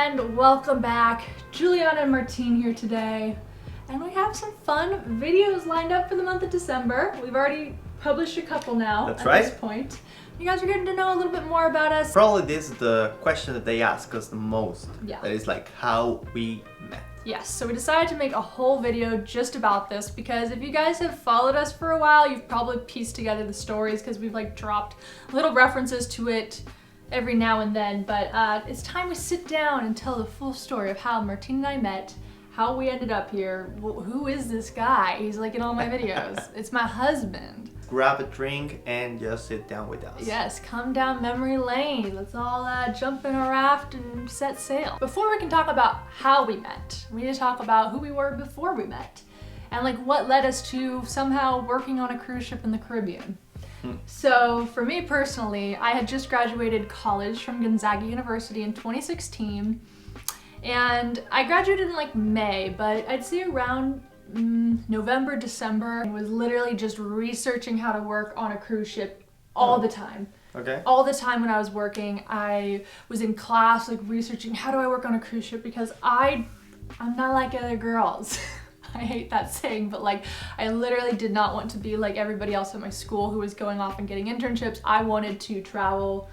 and welcome back. Juliana and Martine here today, and we have some fun videos lined up for the month of December. We've already published a couple now. That's at right. this point. You guys are getting to know a little bit more about us. Probably this is the question that they ask us the most. Yeah. That is like how we met. Yes, so we decided to make a whole video just about this because if you guys have followed us for a while, you've probably pieced together the stories because we've like dropped little references to it every now and then, but it's time we sit down and tell the full story of how Martine and I met, how we ended up here. Who is this guy? He's like in all my videos. It's my husband. Grab a drink and just sit down with us. Yes, come down memory lane. Let's all jump in a raft and set sail. Before we can talk about how we met, we need to talk about who we were before we met and like what led us to somehow working on a cruise ship in the Caribbean. So for me personally, I had just graduated college from Gonzaga University in 2016, and I graduated in like May, but I'd say around November, December, I was literally just researching how to work on a cruise ship all the time. Okay. All the time when I was working, I was in class like researching how do I work on a cruise ship because I'm not like other girls. I hate that saying, but like I literally did not want to be like everybody else at my school who was going off and getting internships. I wanted to travel.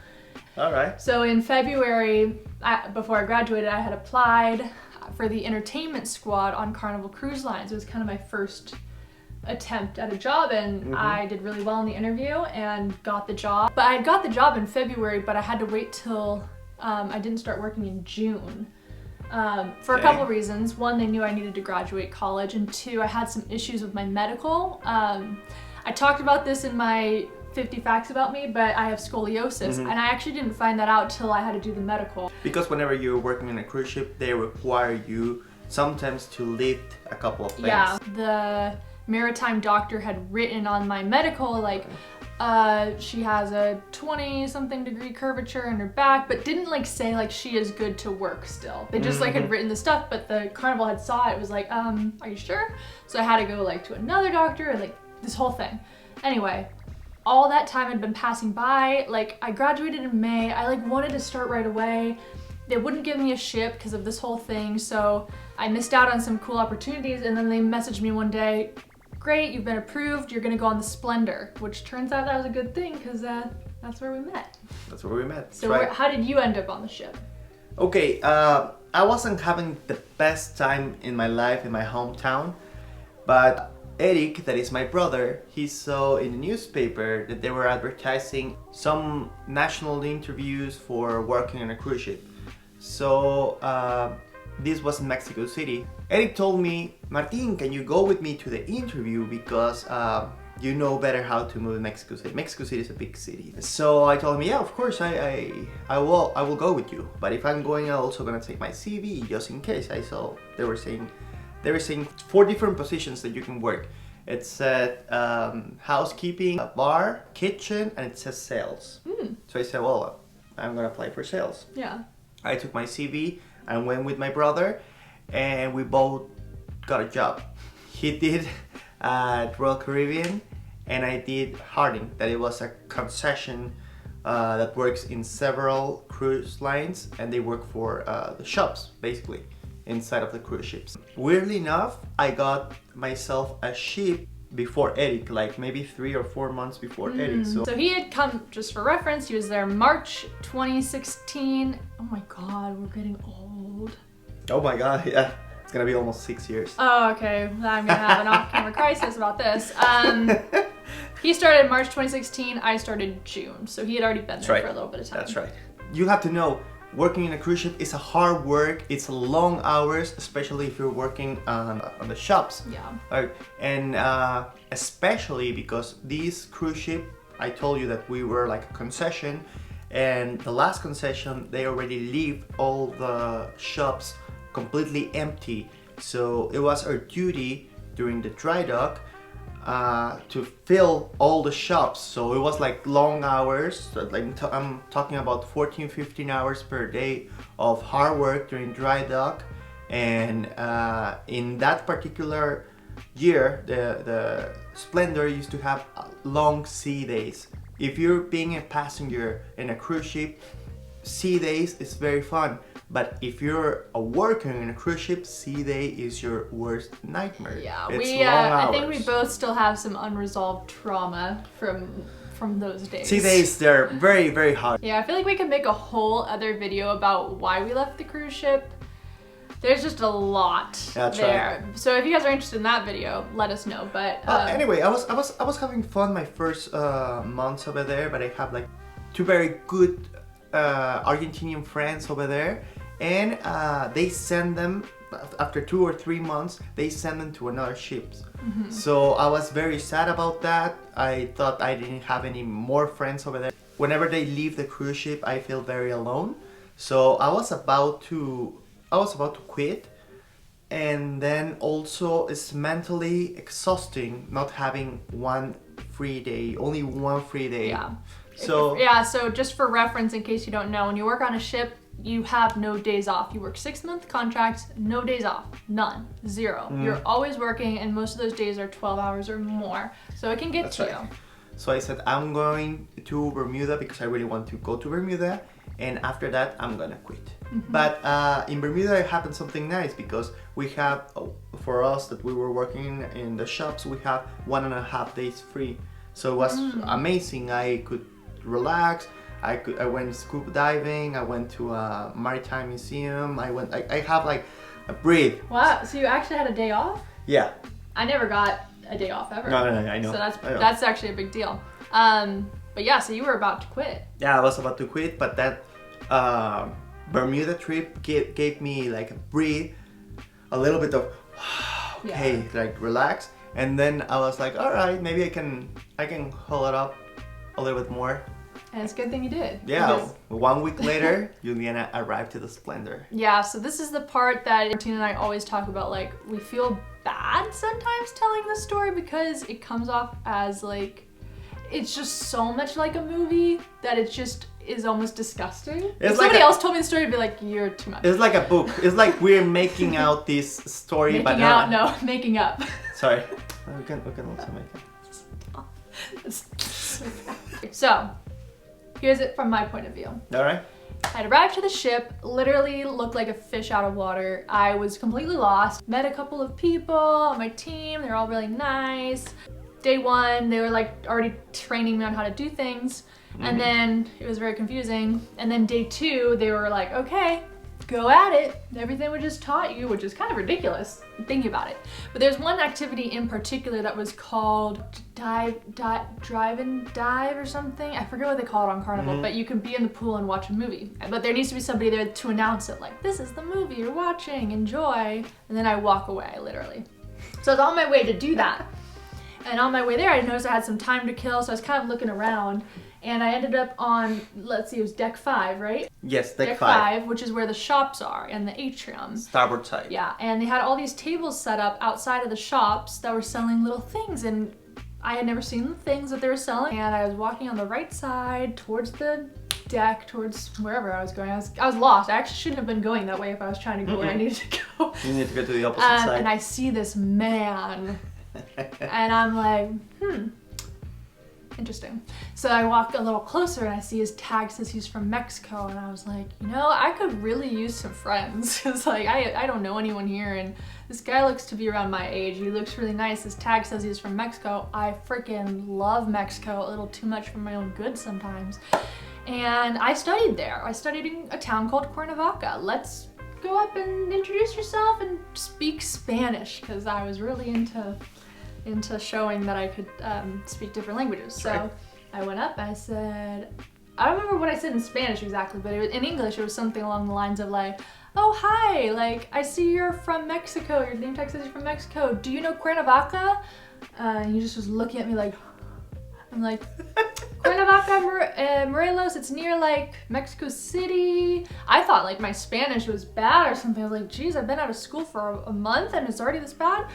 All right. So in February, before I graduated, I had applied for the entertainment squad on Carnival Cruise Lines. It was kind of my first attempt at a job, and I did really well in the interview and got the job. But I got the job in February, but I had to wait till I didn't start working in June. For a couple of reasons. One, they knew I needed to graduate college, and two, I had some issues with my medical. I talked about this in my 50 facts about me, but I have scoliosis, and I actually didn't find that out till I had to do the medical. Because whenever you're working in a cruise ship, they require you sometimes to lift a couple of things. Yeah, the maritime doctor had written on my medical like she has a 20-something degree curvature in her back, but didn't like say like she is good to work still. They just like had written the stuff, but the Carnival had saw it. It was like, are you sure? So I had to go like to another doctor and like this whole thing. Anyway, all that time had been passing by. Like I graduated in May. I like wanted to start right away. They wouldn't give me a ship because of this whole thing. So I missed out on some cool opportunities, and then they messaged me one day, great, you've been approved, you're gonna go on the Splendor, which turns out that was a good thing because that's where we met. That's where we met. So how did you end up on the ship? Okay, I wasn't having the best time in my life in my hometown, but Eric, that is my brother, he saw in the newspaper that they were advertising some national interviews for working on a cruise ship. So this was in Mexico City. Eric told me, Martin, can you go with me to the interview because you know better how to move in Mexico City. Mexico City is a big city. So I told him, yeah, of course, I will go with you. But if I'm going, I'm also gonna take my CV just in case. I saw they were saying 4 different positions that you can work. It said housekeeping, bar, kitchen, and it says sales. So I said, well, I'm gonna apply for sales. Yeah. I took my CV and went with my brother, and we both got a job. He did at Royal Caribbean, and I did Harding. That it was a concession that works in several cruise lines, and they work for the shops, basically, inside of the cruise ships. Weirdly enough, I got myself a ship before Eric, like maybe 3 or 4 months before Eric. So he had come, just for reference, he was there March 2016. Oh my God, we're getting old. Oh my God, yeah. It's gonna be almost 6 years. Oh, okay. I'm gonna have an off-camera crisis about this. He started March 2016, I started June. So he had already been there for a little bit of time. That's right. You have to know, working in a cruise ship is a hard work. It's long hours, especially if you're working on the shops. Yeah. Right? And especially because this cruise ship, I told you that we were like a concession, and the last concession, they already leave all the shops completely empty. So it was our duty during the dry dock to fill all the shops. So it was like long hours. So like I'm talking about 14-15 hours per day of hard work during dry dock. And in that particular year, the Splendor used to have long sea days. If you're being a passenger in a cruise ship, sea days is very fun. But if you're a worker in a cruise ship, sea day is your worst nightmare. Yeah, it's we. long I think hours. we both still have some unresolved trauma from those days. Sea days, they're very, very hard. Yeah, I feel like we could make a whole other video about why we left the cruise ship. There's just a lot there. Right. So if you guys are interested in that video, let us know. But anyway, I was having fun my first months over there, but I have like two very good Argentinian friends over there, and they send them after 2 or 3 months. They send them to another ship. So I was very sad about that. I thought I didn't have any more friends over there. Whenever they leave the cruise ship, I feel very alone. So I was about to quit, and then also it's mentally exhausting not having only one free day. yeah. So So just for reference, in case you don't know, when you work on a ship, you have no days off. You work 6-month contracts, no days off, none, 0. You're always working, and most of those days are 12 hours or more. So it can get to you. So I said I'm going to Bermuda because I really want to go to Bermuda, and after that I'm gonna quit. But in Bermuda it happened something nice because we have, for us that we were working in the shops, we have 1.5 days free. So it was amazing. I could relax. I went scuba diving. I went to a maritime museum. I have like a breathe. Wow, so you actually had a day off? Yeah. I never got a day off ever. No, I know. So I know. that's actually a big deal. But yeah, so you were about to quit. Yeah, I was about to quit, but that Bermuda trip gave me like a breathe, a little bit of okay, like relax, and then I was like, all right, maybe I can hold it up a little bit more. And it's a good thing you did. Yeah, Because 1 week later, Juliana arrived to the Splendor. yeah, so this is the part that Martina and I always talk about. Like, we feel bad sometimes telling the story because it comes off as like, it's just so much like a movie that it just is almost disgusting. If somebody else told me the story, I'd be like, you're too much. It's like a book. It's like we're making out this story, making but out, no, making up. Sorry. We can also make it. So, here's it from my point of view. All right. I'd arrived to the ship, literally looked like a fish out of water. I was completely lost. Met a couple of people on my team. They're all really nice. Day 1, they were like already training me on how to do things. And then it was very confusing. And then day 2, they were like, okay, go at it. Everything we just taught you, which is kind of ridiculous thinking about it. But there's one activity in particular that was called drive and dive or something. I forget what they call it on Carnival, but you can be in the pool and watch a movie. But there needs to be somebody there to announce it, like, this is the movie you're watching, enjoy. And then I walk away, literally. So I was on my way to do that. And on my way there, I noticed I had some time to kill, so I was kind of looking around. And I ended up on, let's see, it was deck 5, right? Yes, deck 5, which is where the shops are and the atrium. Starboard side. Yeah, and they had all these tables set up outside of the shops that were selling little things, and I had never seen the things that they were selling. And I was walking on the right side towards the deck, towards wherever I was going. I was lost. I actually shouldn't have been going that way if I was trying to go where I needed to go. You need to go to the opposite side. And I see this man, and I'm like, interesting. So I walk a little closer and I see his tag says he's from Mexico, and I was like, you know, I could really use some friends. It's like, I don't know anyone here, and this guy looks to be around my age. He looks really nice. His tag says he's from Mexico. I freaking love Mexico, a little too much for my own good sometimes. And I studied there. I studied in a town called Cuernavaca. Let's go up and introduce yourself and speak Spanish, because I was really into showing that I could speak different languages. So I went up, I said, I don't remember what I said in Spanish exactly, but in English it was something along the lines of like, oh hi, like I see you're from Mexico, your name tag says you're from Mexico, do you know Cuernavaca? And he just was looking at me like, I'm like, Cuernavaca, Morelos, it's near like Mexico City. I thought like my Spanish was bad or something. I was like, geez, I've been out of school for a month and it's already this bad?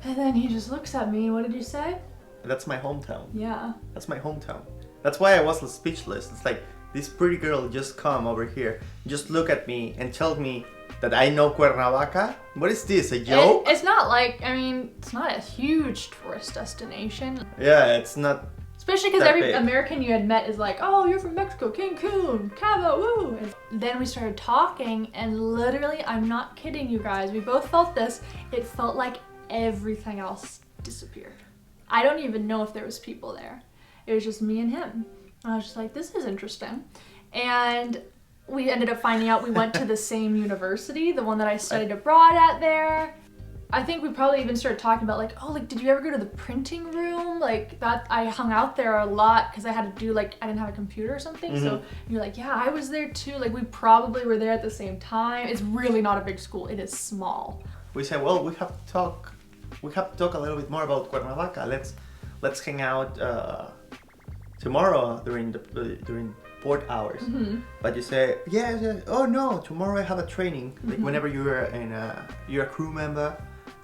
And then he just looks at me. What did you say? That's my hometown. Yeah. That's my hometown. That's why I was speechless. It's like, this pretty girl just come over here, just look at me and tell me that I know Cuernavaca? What is this, a joke? It's not like, I mean, it's not a huge tourist destination. Yeah, it's not. Especially especially because every American you had met is like, oh, you're from Mexico, Cancun, Cabo, woo. And then we started talking, and literally, I'm not kidding you guys, we both felt this. It felt like everything else disappeared. I don't even know if there was people there. It was just me and him. And I was just like, this is interesting. And we ended up finding out we went to the same university, the one that I studied abroad at there. I think we probably even started talking about like, oh, like, did you ever go to the printing room? Like that, I hung out there a lot because I had to do like, I didn't have a computer or something. So you're like, yeah, I was there too. Like we probably were there at the same time. It's really not a big school. It is small. We said, well, we have to talk a little bit more about Cuernavaca. Let's hang out tomorrow during port hours. But you say, yeah, oh no, tomorrow I have a training. Like whenever you're a crew member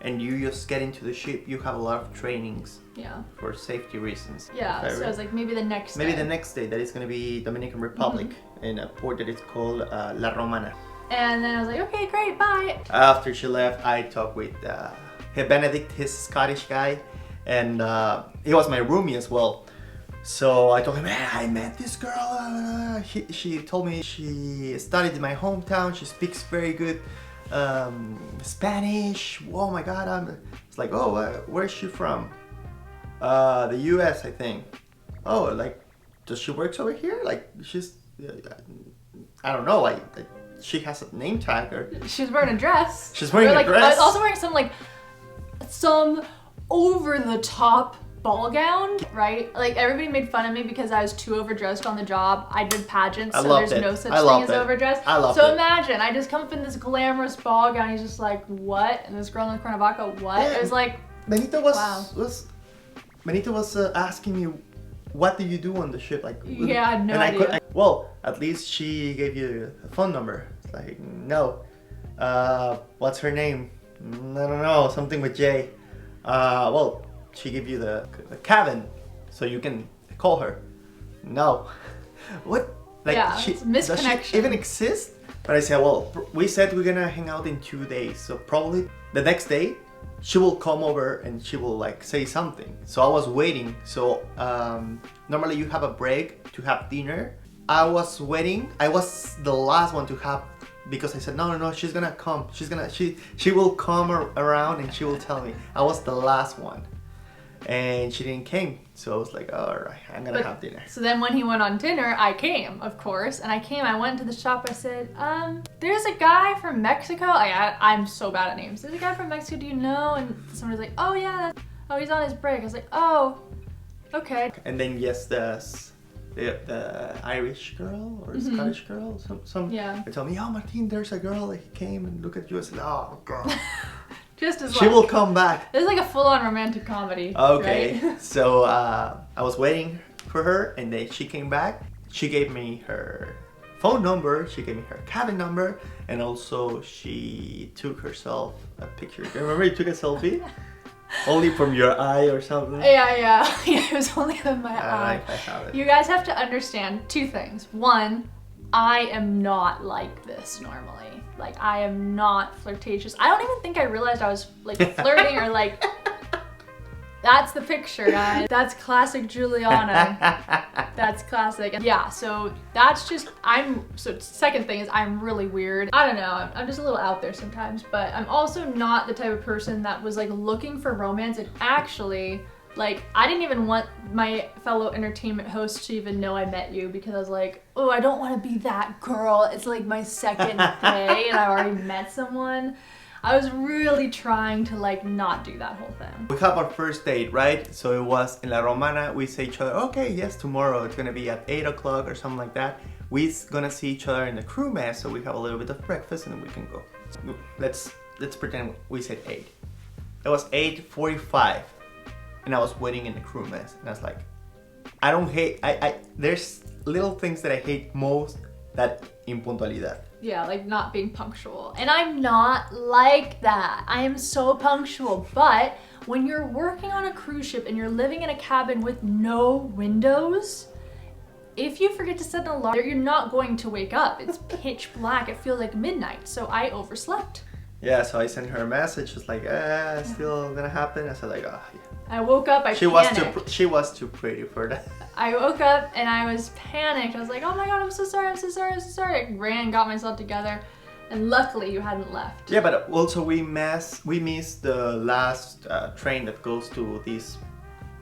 and you just get into the ship, you have a lot of trainings. Yeah. For safety reasons. Yeah. So I was like, maybe the next day. Maybe the next day. That is going to be Dominican Republic in a port that is called La Romana. And then I was like, okay, great, bye. After she left, I talked with Benedict, his Scottish guy, and he was my roomie as well. So I told him, hey, I met this girl. She told me she studied in my hometown. She speaks very good Spanish. Oh my God! It's like, oh, where's she from? The U.S. I think. Oh, like, does she work over here? Like, she's, I don't know. Like, she has a name tag or. She's wearing a dress. She's wearing a dress. I was also wearing some over the top ball gown, right? Like everybody made fun of me because I was too overdressed on the job. I did pageants, so there's no such thing as overdressed. So imagine, I just come up in this glamorous ball gown. He's just like, what? And this girl in Cuernavaca, what? Yeah, it was like, Benito was asking me, what do you do on the ship? Like, yeah, I had no idea. Well, at least she gave you a phone number. It's like, no. What's her name? I don't know, something with J. Well, she gave you the cabin so you can call her. No. What? Like, yeah, it's misconnection. Does she even exist? But I said, well, we said we're gonna hang out in 2 days, so probably the next day she will come over and she will like say something. So I was waiting. So normally you have a break to have dinner. I was waiting. I was the last one to have, because I said, no, she's gonna come. She will come around and she will tell me. I was the last one. And she didn't came. So I was like, all right, I'm gonna have dinner. So then when he went on dinner, I came, of course. And I went to the shop, I said, there's a guy from Mexico. I'm so bad at names. There's a guy from Mexico, do you know? And somebody's like, oh yeah, he's on his break. I was like, oh, okay. And then yes, the Irish girl or Scottish girl, they told me, oh Martin, there's a girl that came and look at you. I said, oh God. Just as she will come back. This is like a full-on romantic comedy. Okay, right? So I was waiting for her, and then she came back. She gave me her phone number. She gave me her cabin number, and also she took herself a picture. Do you remember you took a selfie? Only from your eye or something? Yeah, it was only from my eye. I have it. You guys have to understand 2 things. One, I am not like this normally. Like, I am not flirtatious. I don't even think I realized I was like flirting or like, that's the picture, guys. That's classic Juliana. That's classic. Yeah, so that's just, so second thing is I'm really weird. I don't know, I'm just a little out there sometimes, but I'm also not the type of person that was like looking for romance. And actually, like, I didn't even want my fellow entertainment hosts to even know I met you, because I was like, oh, I don't want to be that girl. It's like my second day and I already met someone. I was really trying to like not do that whole thing. We have our first date, right? So it was in La Romana. We say each other, okay, yes, tomorrow it's gonna be at 8 o'clock or something like that. We're gonna see each other in the crew mess, so we have a little bit of breakfast and then we can go. Let's pretend we said 8. It was 8:45. And I was waiting in the crew mess, and I was like, I don't hate, there's little things that I hate most, that impuntualidad. Yeah, like not being punctual. And I'm not like that. I am so punctual, but when you're working on a cruise ship and you're living in a cabin with no windows, if you forget to set an alarm, you're not going to wake up. It's pitch black, it feels like midnight, so I overslept. Yeah, so I sent her a message, just like, still gonna happen. I said like, oh, yeah. I woke up, I She panicked. she was too pretty for that. I woke up and I was panicked. I was like, oh my god, I'm so sorry, I'm so sorry, I'm so sorry. I ran, got myself together, and luckily you hadn't left. Yeah, but also we missed the last train that goes to this,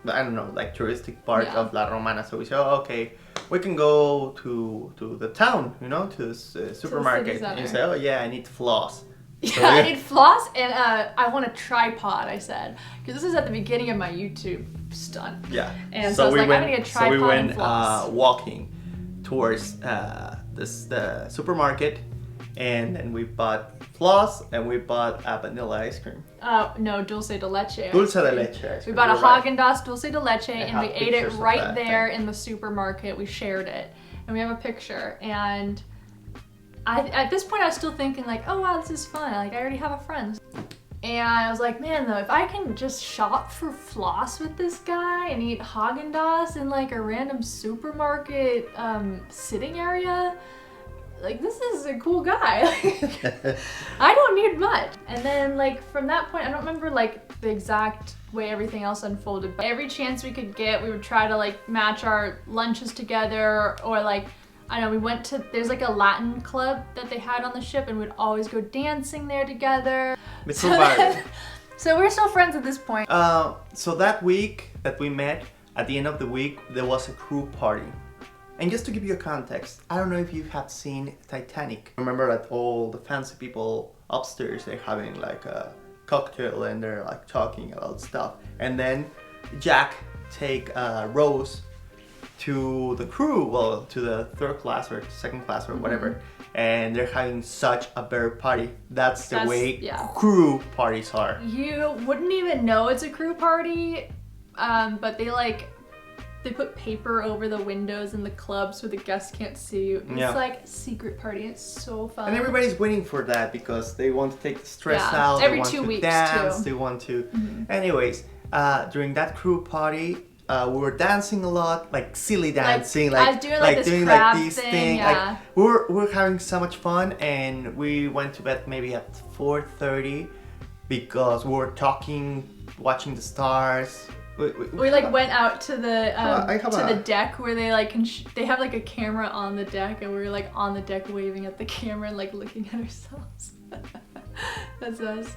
I don't know, like touristic part of La Romana. So we said, oh, okay, we can go to the town, you know, to this supermarket. And you say, oh yeah, I need floss. Yeah, So I need floss and I want a tripod, I said. Because this is at the beginning of my YouTube stunt. Yeah. And so I was like, I'm gonna get a tripod so we went and floss. walking towards the supermarket, and then we bought floss and we bought vanilla ice cream. No, dulce de leche. Dulce de leche ice cream. We bought a You're right. Haagen-Dazs dulce de leche and we ate it pictures of right that there thing. in the supermarket. We shared it. And we have a picture. And at this point I was still thinking like, oh wow, this is fun. Like I already have a friend. And I was like, man though, if I can just shop for floss with this guy and eat Haagen-Dazs in like a random supermarket sitting area, like this is a cool guy. I don't need much. And then like from that point, I don't remember like the exact way everything else unfolded, but every chance we could get, we would try to like match our lunches together, or like, I know we went to, there's like a Latin club that they had on the ship and we'd always go dancing there together. So we're still friends at this point. So that week that we met, at the end of the week, there was a crew party. And just to give you a context, I don't know if you have seen Titanic. Remember that all the fancy people upstairs, they're having like a cocktail and they're like talking about stuff. And then Jack take Rose to the crew, well, to the third class or second class or whatever. And they're having such a bear party. That's the way crew parties are. You wouldn't even know it's a crew party, but they put paper over the windows in the club so the guests can't see you. It's like a secret party. It's so fun. And everybody's waiting for that because they want to take the stress out. Every they want 2 to weeks dance. too. They want to. Anyways, during that crew party, we were dancing a lot, like silly dancing, I was doing like this crab thing. Like we were having so much fun, and we went to bed maybe at 4:30 because we were talking, watching the stars. We like went out to the deck where they like they have like a camera on the deck, and we were like on the deck waving at the camera and like looking at ourselves. That's us.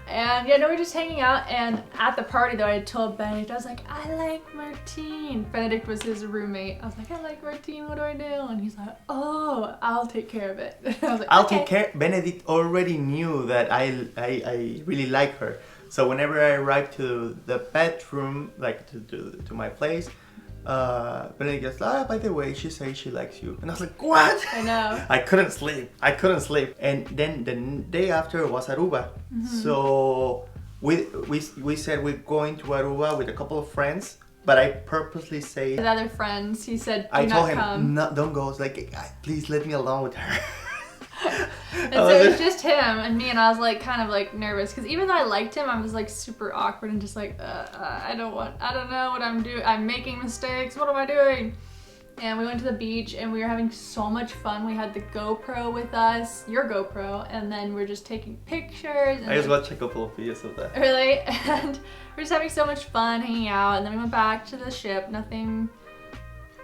And yeah, no, we're just hanging out. And at the party though, I told Benedict, I was like, I like Martine. Benedict was his roommate. I was like, I like Martine, what do I do? And he's like, oh, I'll take care of it. I was like, I'll take care. Benedict already knew that I really like her. So whenever I arrived to the bedroom, like to my place, Benedict goes, by the way, she says she likes you. And I was like, what? I know. I couldn't sleep. And then the day after was Aruba. So we said we're going to Aruba with a couple of friends, but I purposely say... With other friends, he said, I told him, come. no, don't go. I was like, please let me alone with her. And so it was just him and me, and I was like kind of like nervous because even though I liked him, I was like super awkward and just like I don't know what I'm doing. I'm making mistakes. What am I doing? And we went to the beach and we were having so much fun. We had the GoPro with us, your GoPro, and then we're just taking pictures. And I just watched a couple of videos of that. Really? And we're just having so much fun hanging out. And then we went back to the ship. Nothing.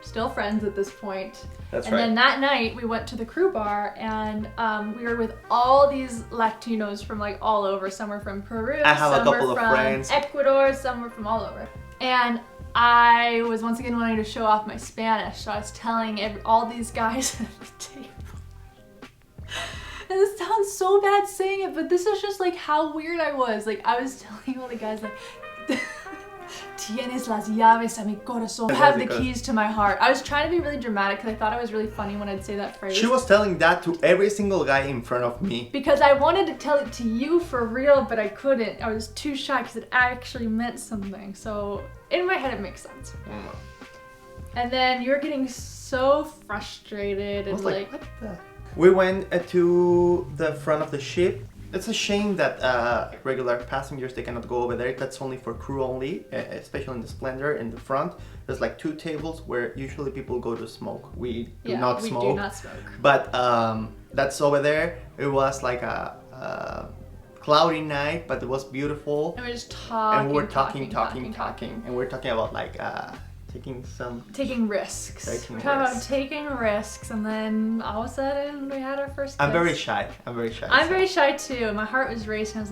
Still friends at this point. That's and right. then that night we went to the crew bar, and we were with all these Latinos from like all over. Some were from Peru, I have a some couple were of from friends. Ecuador, some were from all over. And I was once again wanting to show off my Spanish, so I was telling all these guys at the table. And this sounds so bad saying it, but this is just like how weird I was. Like I was telling all the guys like, Tienes las llaves a mi corazón. You have the keys to my heart. I was trying to be really dramatic because I thought it was really funny when I'd say that phrase. She was telling that to every single guy in front of me. Because I wanted to tell it to you for real, but I couldn't. I was too shy because it actually meant something. So in my head it makes sense. And then you're getting so frustrated and like what the? We went to the front of the ship. It's a shame that regular passengers, they cannot go over there. That's only for crew only, especially in the Splendor in the front. There's like 2 tables where usually people go to smoke. We do not smoke. We do not smoke. But that's over there. It was like a cloudy night, but it was beautiful. And we just talking. And we were talking. And we're talking about like taking risks. We're talking about taking risks, and then all of a sudden we had our first kiss. I'm very shy. I'm very shy too. My heart was racing.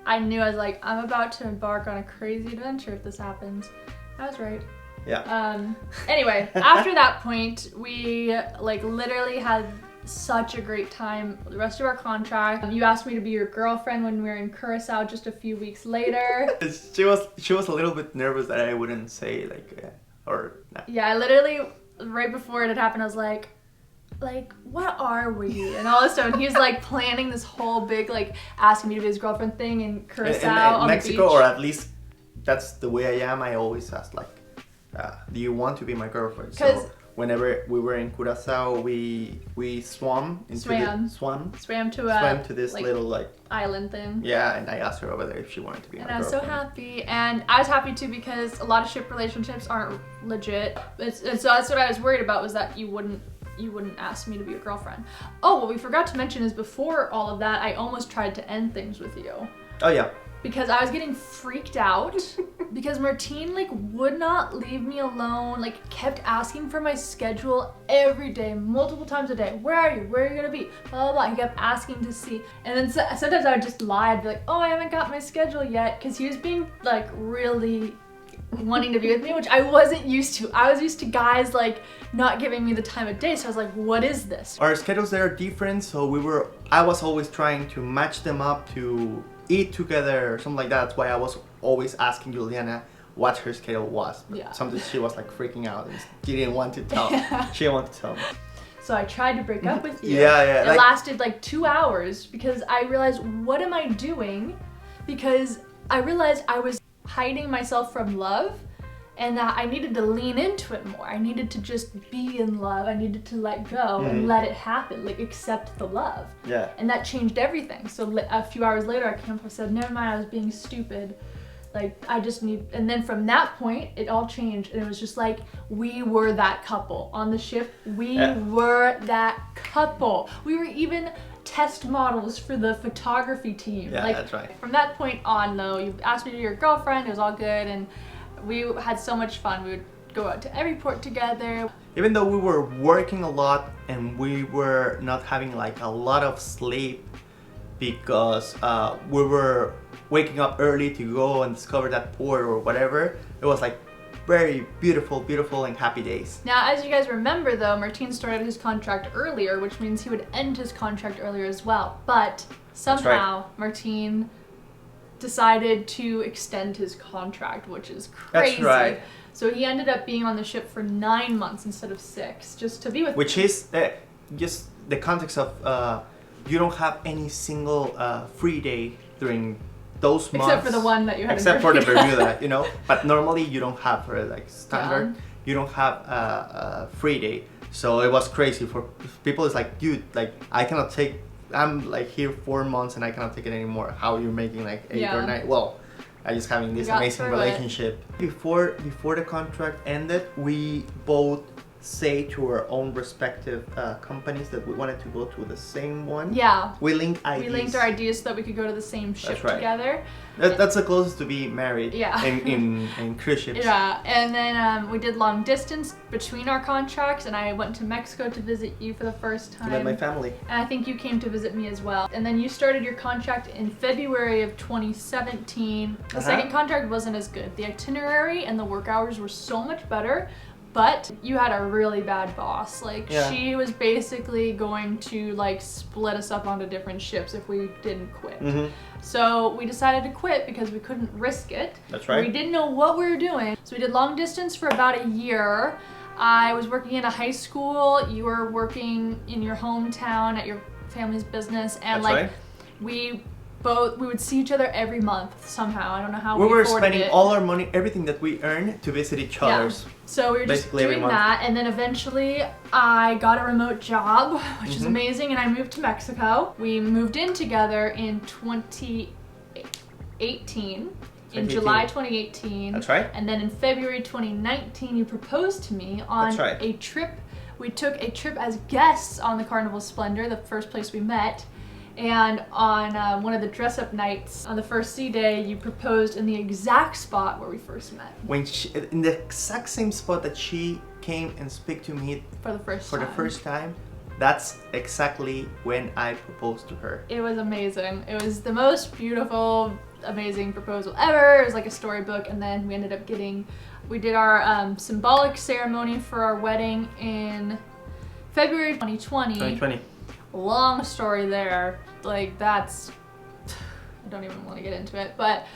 I knew I'm about to embark on a crazy adventure if this happens. I was right. Yeah. Anyway, after that point, we like literally had such a great time the rest of our contract. You asked me to be your girlfriend when we were in Curacao just a few weeks later. She was a little bit nervous that I wouldn't say Yeah, I literally right before it had happened, I was like, what are we? And all of a sudden he's like planning this whole big like asking me to be his girlfriend thing in Curacao in Mexico, or at least that's the way I am. I always ask like, do you want to be my girlfriend? So whenever we were in Curacao, we swam to this like, little like island thing. Yeah, and I asked her over there if she wanted to be my girlfriend. And I was so happy, and I was happy too because a lot of ship relationships aren't legit. And so that's what I was worried about, was that you wouldn't ask me to be your girlfriend. Oh, what we forgot to mention is before all of that, I almost tried to end things with you. Oh yeah. Because I was getting freaked out because Martine like would not leave me alone, like kept asking for my schedule every day, multiple times a day. Where are you? Where are you gonna be? Blah, blah, blah. He kept asking to see. And then sometimes I would just lie. I'd be like, oh, I haven't got my schedule yet. Because he was being like really wanting to be with me, which I wasn't used to. I was used to guys like not giving me the time of day. So I was like, what is this? Our schedules there are different. So I was always trying to match them up to eat together or something like that. That's why I was always asking Juliana what her schedule was. But sometimes she was like freaking out and she didn't want to tell. She didn't want to tell me. So I tried to break up with you. Yeah. It lasted like 2 hours because I realized, what am I doing? Because I realized I was hiding myself from love, and that I needed to lean into it more. I needed to just be in love. I needed to let go and let it happen, like accept the love. Yeah. And that changed everything. So a few hours later, I came up and said, never mind, I was being stupid. Like, I just need, and then from that point, it all changed. And it was just like, we were that couple on the ship. We were that couple. We were even test models for the photography team. Yeah, like, that's right. From that point on though, you asked me to be your girlfriend, it was all good, and we had so much fun. We would go out to every port together. Even though we were working a lot and we were not having like a lot of sleep because we were waking up early to go and discover that port or whatever, it was like very beautiful and happy days. Now, as you guys remember though, Martine started his contract earlier, which means he would end his contract earlier as well. But somehow Martine decided to extend his contract, which is crazy. That's right. So he ended up being on the ship for 9 months instead of 6, just to be with Which is just the context of you don't have any single free day during those months. Except for the one that you had. Except for the Bermuda, you know. But normally you don't have like standard. You don't have a free day. So it was crazy for people. It's like, dude, like I cannot take. I'm like here 4 months and I cannot take it anymore. How you're making like 8 or 9? Well, I just having this amazing relationship. Before the contract ended, we both say to our own respective companies that we wanted to go to the same one. Yeah. We linked IDs. We linked our ideas so that we could go to the same ship together. That's the closest to be married. Yeah. in cruise ships. Yeah, and then we did long distance between our contracts, and I went to Mexico to visit you for the first time. You met my family. And I think you came to visit me as well. And then you started your contract in February of 2017. The second contract wasn't as good. The itinerary and the work hours were so much better. But you had a really bad boss. Like, she was basically going to like split us up onto different ships if we didn't quit. So we decided to quit because we couldn't risk it. That's right. We didn't know what we were doing. So we did long distance for about a year. I was working in a high school. You were working in your hometown at your family's business. And we would see each other every month somehow. I don't know how we were spending all our money, everything that we earned, to visit each other's. So we were just doing that, and then eventually I got a remote job, which is amazing, and I moved to Mexico. We moved in together in 2018. In July 2018. That's right. And then in February 2019, you proposed to me on a trip. We took a trip as guests on the Carnival Splendor, the first place we met. And on one of the dress-up nights, on the first sea day, you proposed in the exact spot where we first met. In the exact same spot that she came and spoke to me For the first time. That's exactly when I proposed to her. It was amazing. It was the most beautiful, amazing proposal ever. It was like a storybook, and then we ended up we did our symbolic ceremony for our wedding in February 2020. Long story there. Like that's, I don't even want to get into it, but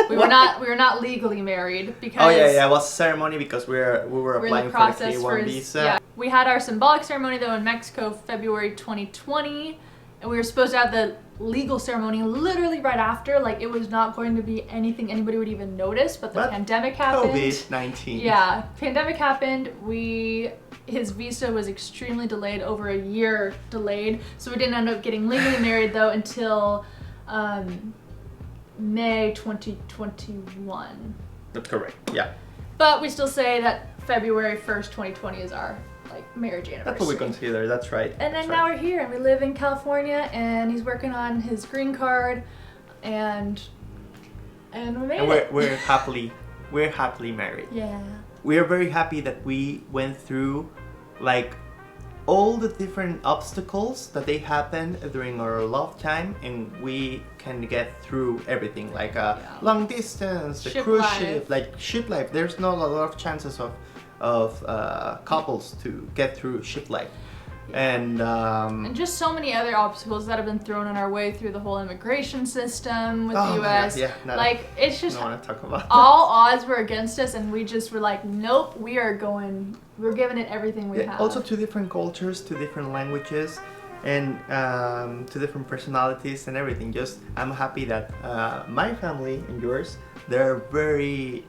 we were not legally married because. Oh yeah, it was a ceremony because we were applying for the K1 visa. Yeah. We had our symbolic ceremony though in Mexico, February 2020, and we were supposed to have the legal ceremony literally right after. Like it was not going to be anything anybody would even notice, but the pandemic happened. COVID-19. Yeah, pandemic happened. His visa was extremely delayed, over a year delayed, so we didn't end up getting legally married though until May 2021. That's correct. Yeah. But we still say that February 1st, 2020 is our marriage anniversary. That's what we consider. That's right. And then now we're here and we live in California, and he's working on his green card, and we made it. We're happily married. Yeah. We are very happy that we went through all the different obstacles that they happened during our love time, and we can get through everything, long distance, the cruise ship life. There's not a lot of chances of couples to get through ship life. And just so many other obstacles that have been thrown in our way through the whole immigration system with the US. It's just, I don't want to talk about that. All odds were against us, and we just were like, nope, we're giving it everything we have. Also, two different cultures, two different languages, and two different personalities and everything. I'm happy that my family and yours, they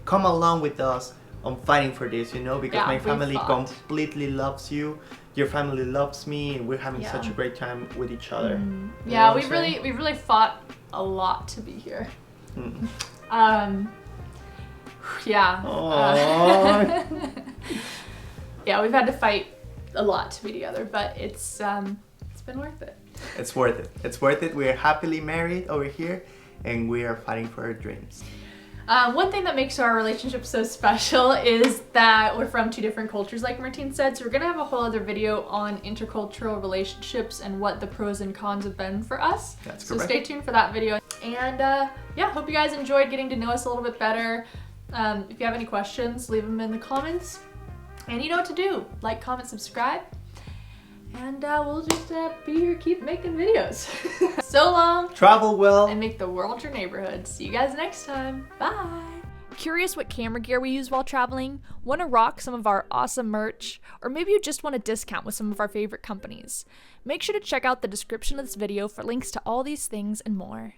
come along with us on fighting for this, because my family completely loves you, your family loves me, and we're having such a great time with each other. Yeah, we really fought a lot to be here. Yeah. Yeah, we've had to fight a lot to be together, but it's been worth it. It's worth it. It's worth it. We're happily married over here, and we are fighting for our dreams. One thing that makes our relationship so special is that we're from two different cultures, like Martine said, so we're gonna have a whole other video on intercultural relationships and what the pros and cons have been for us. That's so correct. Stay tuned for that video. And yeah, hope you guys enjoyed getting to know us a little bit better. If you have any questions, leave them in the comments. And you know what to do. Like, comment, subscribe. And we'll just be here, keep making videos. So long. Travel well. And make the world your neighborhood. See you guys next time. Bye. Curious what camera gear we use while traveling? Want to rock some of our awesome merch? Or maybe you just want a discount with some of our favorite companies? Make sure to check out the description of this video for links to all these things and more.